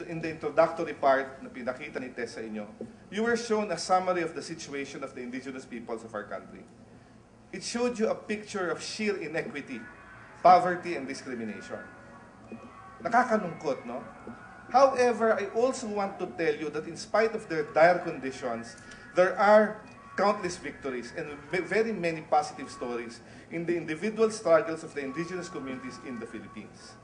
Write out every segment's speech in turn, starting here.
in the introductory part na pinakita ni Tess sa inyo, you were shown a summary of the situation of the indigenous peoples of our country. It showed you a picture of sheer inequity, poverty, and discrimination. Nakakalungkot, no? However, I also want to tell you that in spite of their dire conditions, there are countless victories and very many positive stories in the individual struggles of the indigenous communities in the Philippines.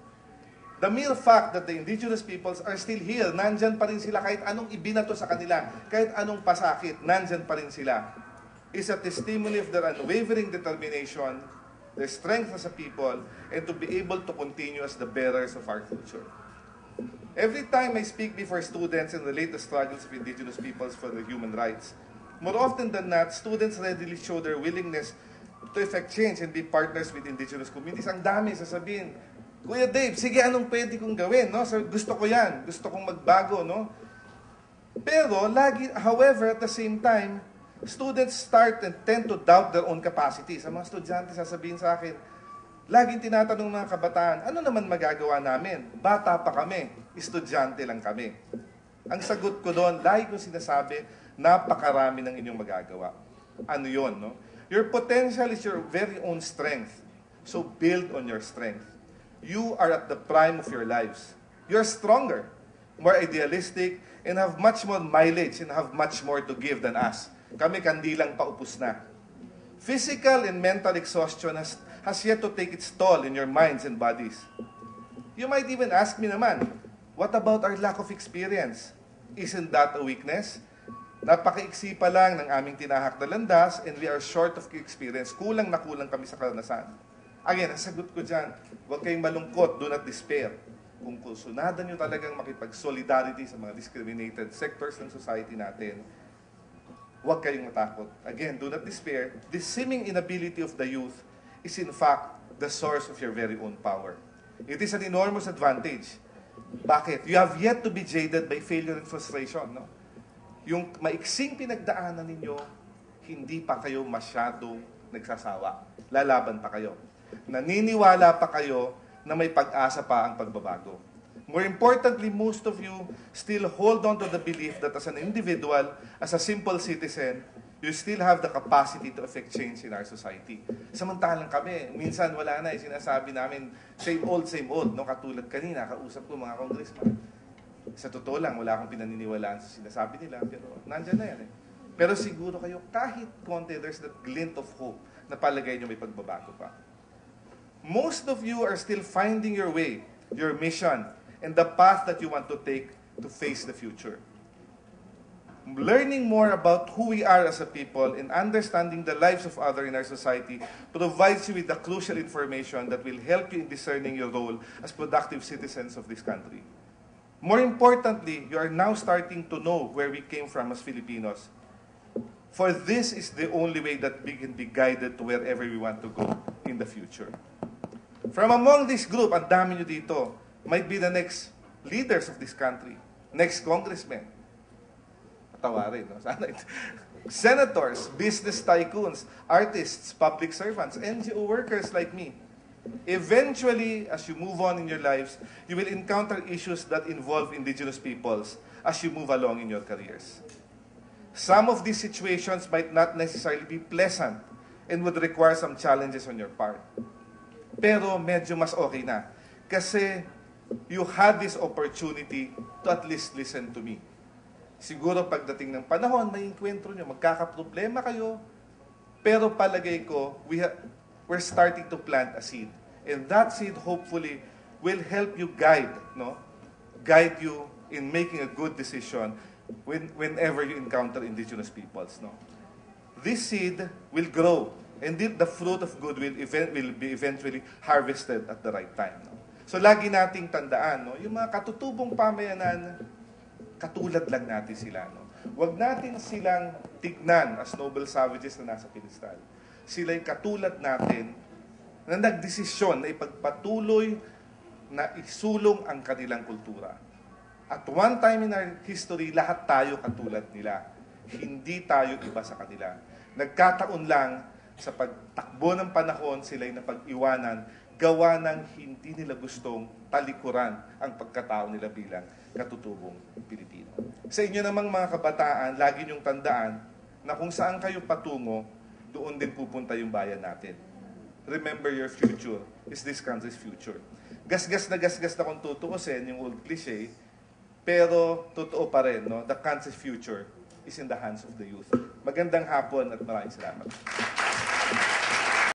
The mere fact that the indigenous peoples are still here, nandyan pa rin sila kahit anong ibinato sa kanila, kahit anong pasakit, nandyan pa rin sila, is a testimony of their unwavering determination, their strength as a people, and to be able to continue as the bearers of our future. Every time I speak before students and relate the struggles of indigenous peoples for their human rights, more often than not, students readily show their willingness to effect change and be partners with indigenous communities. Ang dami sasabihin, Kuya Dave, sige, anong pwede kong gawin? No? So, gusto ko yan. Gusto kong magbago. No? Pero, however, at the same time, students start and tend to doubt their own capacity. Sa mga estudyante, sasabihin sa akin, laging tinatanong mga kabataan, ano naman magagawa namin? Bata pa kami, estudyante lang kami. Ang sagot ko doon, lagi kong sinasabi, napakarami ng inyong magagawa. Ano yun? No? Your potential is your very own strength. So, build on your strength. You are at the prime of your lives. You're stronger, more idealistic, and have much more mileage and have much more to give than us. Kami kandilang paupos na. Physical and mental exhaustion has yet to take its toll in your minds and bodies. You might even ask me naman, what about our lack of experience? Isn't that a weakness? Napakaiksi pa lang ng aming tinahak na landas and we are short of experience. Kulang na kulang kami sa karanasan. Again, ang sagot ko dyan, huwag kayong malungkot, do not despair. Kung kusunadan nyo talagang makipag-solidarity sa mga discriminated sectors ng society natin, huwag kayong matakot. Again, do not despair. This seeming inability of the youth is in fact the source of your very own power. It is an enormous advantage. Bakit? You have yet to be jaded by failure and frustration. No? Yung maiksing pinagdaanan ninyo, hindi pa kayo masyadong nagsasawa. Lalaban pa kayo. Naniniwala pa kayo na may pag-asa pa ang pagbabago. More importantly, most of you still hold on to the belief that as an individual, as a simple citizen, you still have the capacity to effect change in our society. Samantalang kami, minsan wala na, sinasabi namin, same old, no? Katulad kanina, kausap ko mga congressman. Sa totoo lang, wala akong pinaniniwalaan sa sinasabi nila, pero nandyan na yan eh. Pero siguro kayo, kahit konti, there's that glint of hope na palagay nyo may pagbabago pa. Most of you are still finding your way, your mission, and the path that you want to take to face the future. Learning more about who we are as a people and understanding the lives of others in our society provides you with the crucial information that will help you in discerning your role as productive citizens of this country. More importantly, you are now starting to know where we came from as Filipinos. For this is the only way that we can be guided to wherever we want to go in the future. From among this group, ang dami nyo dito, might be the next leaders of this country, next congressmen. Patawarin, no? Senators, business tycoons, artists, public servants, NGO workers like me. Eventually, as you move on in your lives, you will encounter issues that involve indigenous peoples as you move along in your careers. Some of these situations might not necessarily be pleasant and would require some challenges on your part. Pero medyo mas okay na. Kasi you had this opportunity to at least listen to me. Siguro pagdating ng panahon, may enkwentro nyo, magkakaproblema kayo, pero palagay ko, we're starting to plant a seed. And that seed hopefully will help you guide you in making a good decision whenever you encounter indigenous peoples. No? This seed will grow, and the fruit of good will be eventually harvested at the right time. No? So lagi nating tandaan, no? Yung mga katutubong pamayanan, katulad lang natin sila. No? Huwag natin silang tignan as noble savages na nasa pedestal. Sila'y katulad natin na nagdesisyon na ipagpatuloy na isulong ang kanilang kultura. At one time in our history, lahat tayo katulad nila. Hindi tayo iba sa kanila. Nagkataon lang, sa pagtakbo ng panahon, sila'y napag-iwanan gawa ng hindi nila gustong talikuran ang pagkatao nila bilang katutubong Pilipino. Sa inyo namang mga kabataan, lagi niyong tandaan na kung saan kayo patungo, doon din pupunta yung bayan natin. Remember your future is this country's future. Gasgas na kung tutuusin yung old cliche, pero totoo pa rin, no? The country's future is in the hands of the youth. Magandang hapon at maraming salamat.